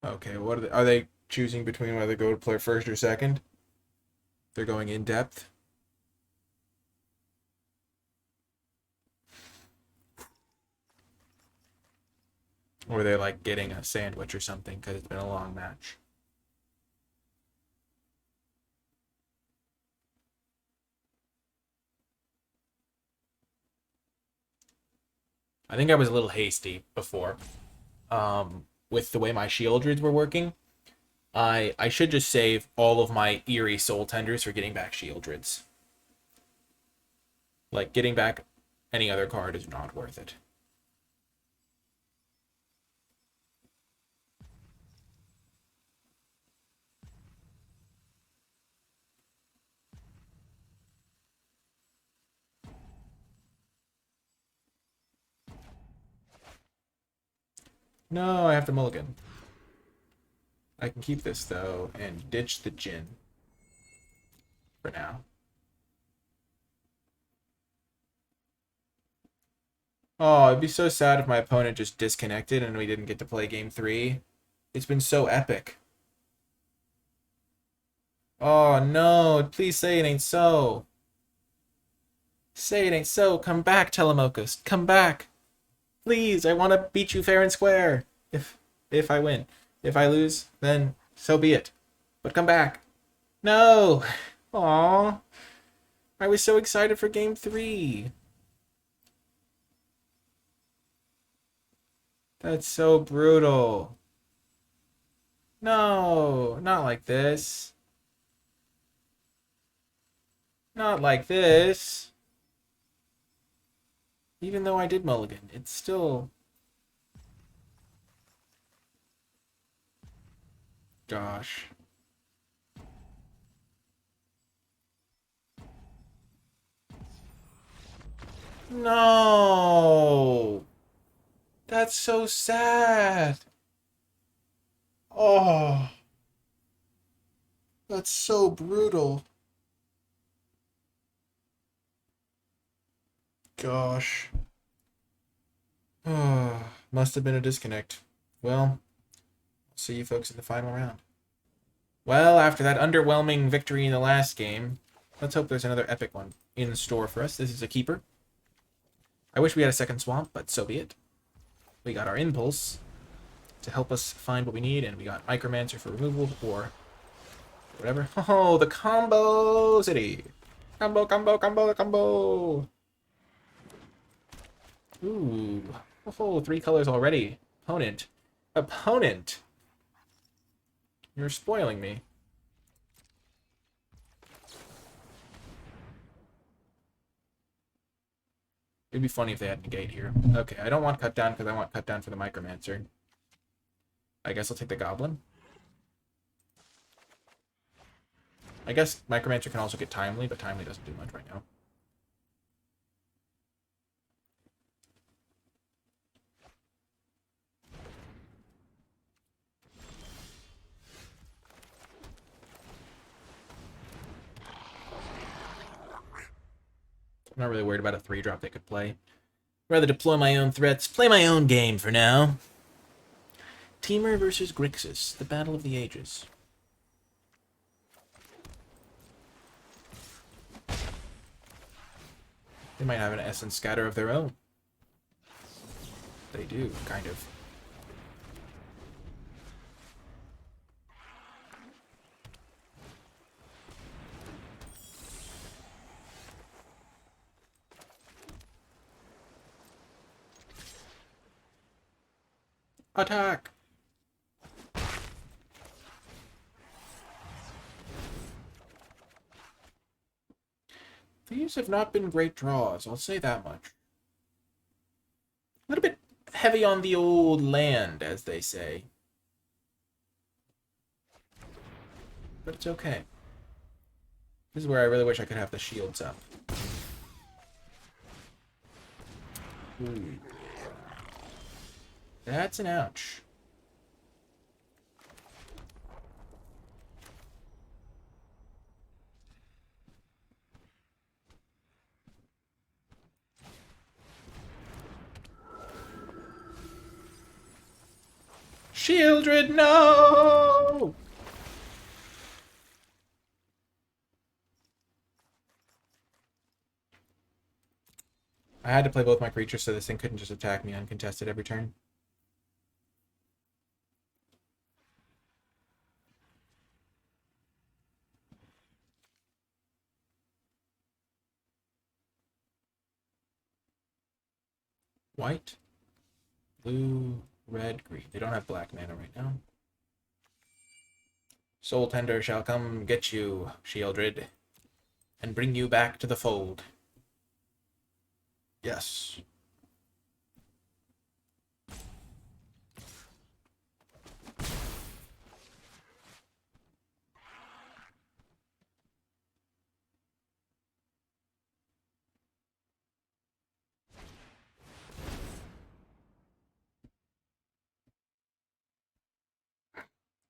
Okay, what are they choosing between whether to go to player first or second? They're going in depth. Or they're like getting a sandwich or something because it's been a long match. I think I was a little hasty before. With the way my Shieldreds were working. I should just save all of my Eerie Soul Tenders for getting back Shieldreds. Like, getting back any other card is not worth it. No, I have to mulligan. I can keep this, though, and ditch the Jin. For now. Oh, it'd be so sad if my opponent just disconnected and we didn't get to play game 3. It's been so epic. Oh, no. Please say it ain't so. Say it ain't so. Come back, Telemachus. Come back. Please, I want to beat you fair and square. If I win. If I lose, then so be it. But come back. No. Aw. I was so excited for game 3. That's so brutal. No, not like this. Not like this. Even though I did mulligan, it's still... Gosh. No! That's so sad. Oh. That's so brutal. Gosh. Must have been a disconnect. Well, see you folks in the final round. Well, after that underwhelming victory in the last game, let's hope there's another epic one in store for us. This is a keeper. I wish we had a second swamp, but so be it. We got our impulse to help us find what we need, and we got Micromancer for removal or whatever. Oh, the combo city. Combo, combo, combo, combo. Ooh. Oh, 3 colors already. Opponent. Opponent. You're spoiling me. It'd be funny if they had negate here. Okay, I don't want cut down because I want cut down for the Micromancer. I guess I'll take the Goblin. I guess Micromancer can also get Timely, but Timely doesn't do much right now. I'm not really worried about a 3-drop they could play. Rather deploy my own threats, play my own game for now. Teamer versus Grixis, the battle of the ages. They might have an Essence Scatter of their own. They do, kind of. Attack! These have not been great draws, I'll say that much. A little bit heavy on the old land, as they say. But it's okay. This is where I really wish I could have the shields up. Ooh. That's an ouch. Shieldred, no! I had to play both my creatures so this thing couldn't just attack me uncontested every turn. White, blue, red, green. They don't have black mana right now. Soul Tender shall come get you, Shieldred, and bring you back to the fold. Yes.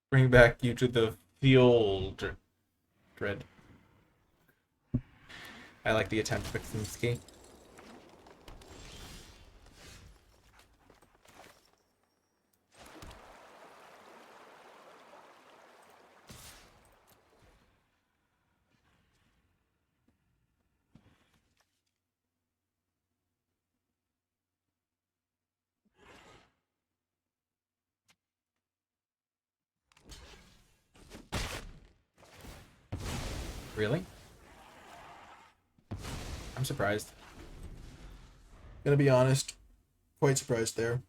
Bring back you to the field, Dread. I like the attempt, Vixensky. Really? I'm surprised. Gonna be honest, quite surprised there.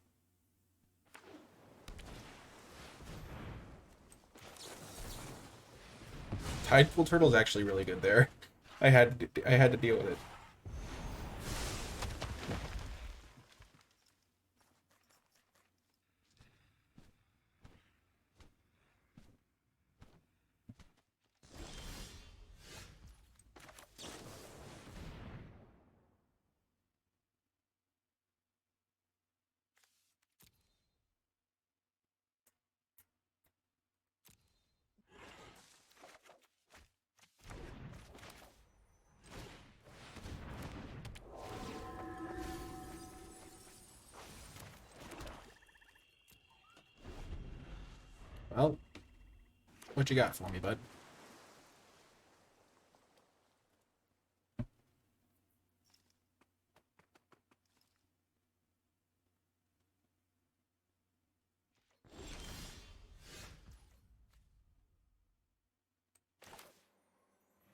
Tidepool Turtle's actually really good there. I had to deal with it. Well, what you got for me, bud?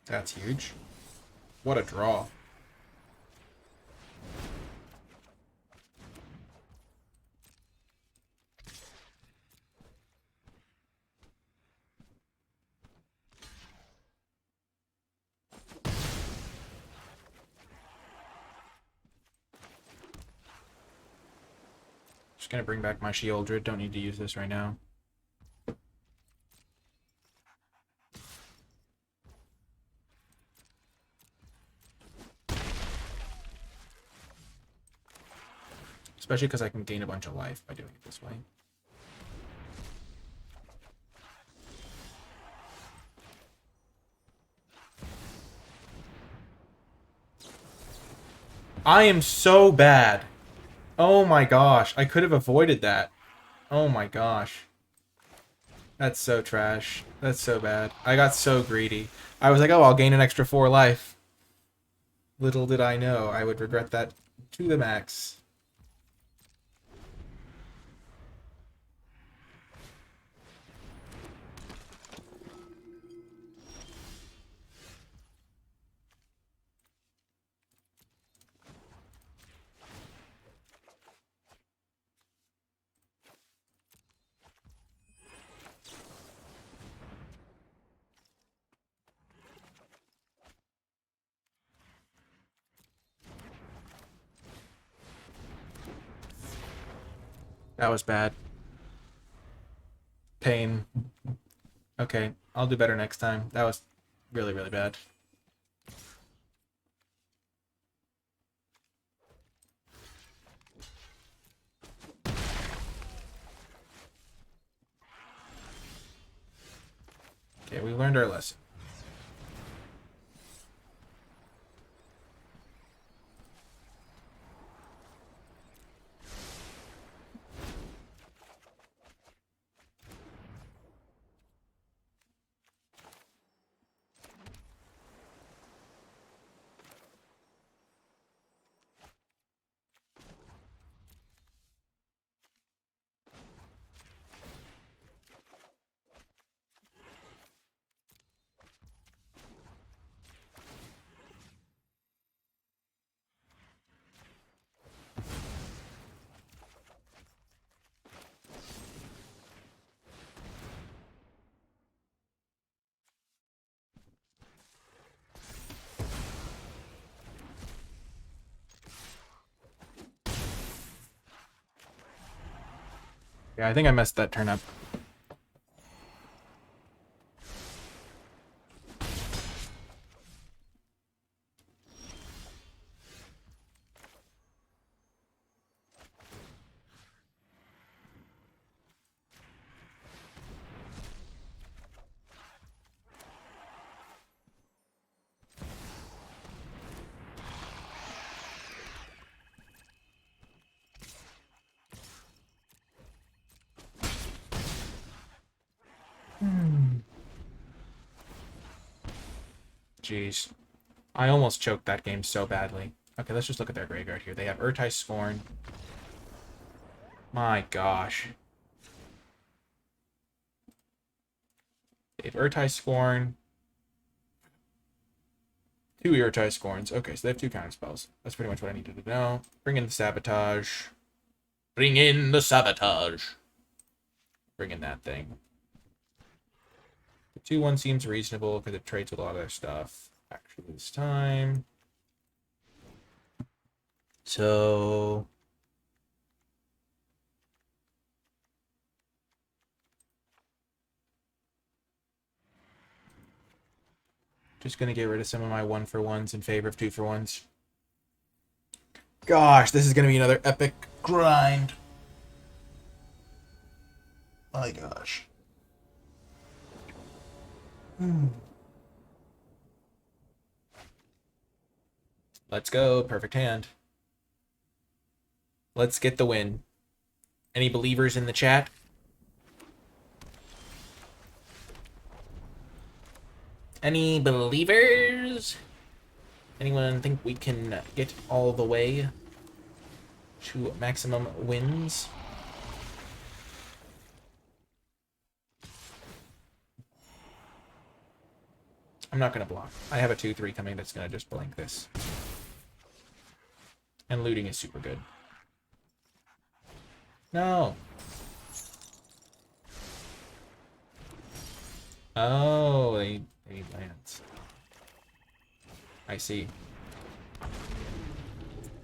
That's huge. What a draw. Just gonna bring back my Shieldred. Don't need to use this right now. Especially because I can gain a bunch of life by doing it this way. I am so bad. Oh my gosh. I could have avoided that. Oh my gosh. That's so trash. That's so bad. I got so greedy. I was like, oh, I'll gain an extra 4 life. Little did I know I would regret that to the max. That was bad. Pain. Okay, I'll do better next time. That was really, really bad. Okay, we learned our lesson. Yeah, I think I messed that turn up. Jeez. I almost choked that game so badly. Okay, let's just look at their graveyard here. They have Urtai Scorn. My gosh. They have Urtai Scorn. 2 Urtai Scorns. Okay, so they have 2 counter spells. That's pretty much what I needed to know. Bring in the Sabotage. Bring in the Sabotage. Bring in that thing. The 2-1 seems reasonable because it trades with a lot of their stuff. Actually, this time. So... just gonna get rid of some of my 1-for-1s in favor of 2-for-1s. Gosh, this is gonna be another epic grind. My gosh. Let's go. Perfect hand. Let's get the win. Any believers in the chat? Any believers? Anyone think we can get all the way to maximum wins? I'm not going to block. I have a 2-3 coming that's going to just blank this. And looting is super good. No. Oh, they need lands. I see.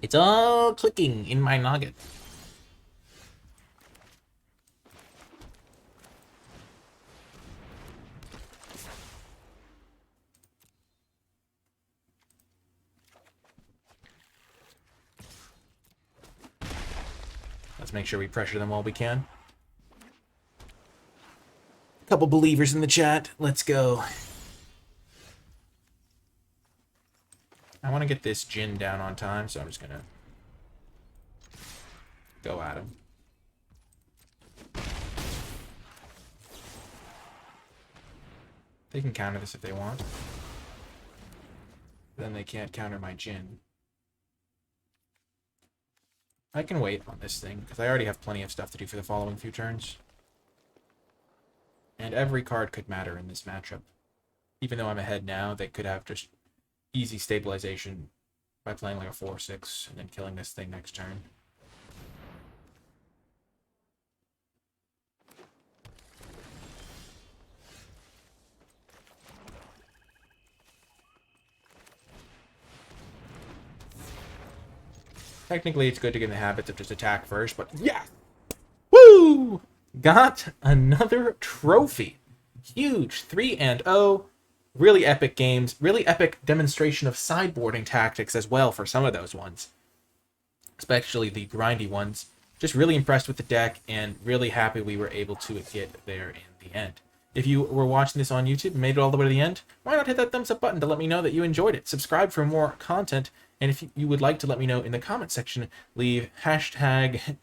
It's all clicking in my noggin. Let's make sure we pressure them while we can. Couple believers in the chat. Let's go. I want to get this Jin down on time, so I'm just going to go at him. They can counter this if they want. Then they can't counter my Jin. I can wait on this thing, because I already have plenty of stuff to do for the following few turns. And every card could matter in this matchup. Even though I'm ahead now, they could have just easy stabilization by playing like a 4-6 and then killing this thing next turn. Technically, it's good to get in the habits of just attack first, but yeah! Woo! got another trophy. Huge 3-0. Really epic games. Really epic demonstration of sideboarding tactics as well for some of those ones, especially the grindy ones. Just really impressed with the deck and really happy we were able to get there in the end. If you were watching this on YouTube and made it all the way to the end, why not hit that thumbs up button to let me know that you enjoyed it? Subscribe for more content, and if you would like to let me know in the comment section, leave hashtag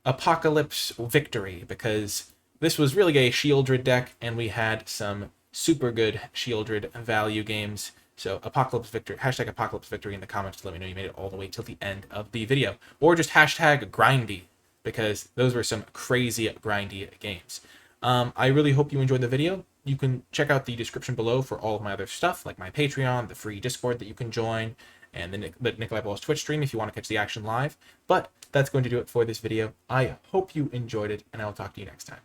Apocalypse Victory, because this was really a Shieldred deck, and we had some super good Shieldred value games. So Apocalypse Victory, hashtag Apocalypse Victory in the comments to let me know you made it all the way till the end of the video. Or just hashtag Grindy, because those were some crazy grindy games. I really hope you enjoyed the video. You can check out the description below for all of my other stuff, like my Patreon, the free Discord that you can join, and the NicolaiBolas Twitch stream if you want to catch the action live. But that's going to do it for this video. I hope you enjoyed it, and I will talk to you next time.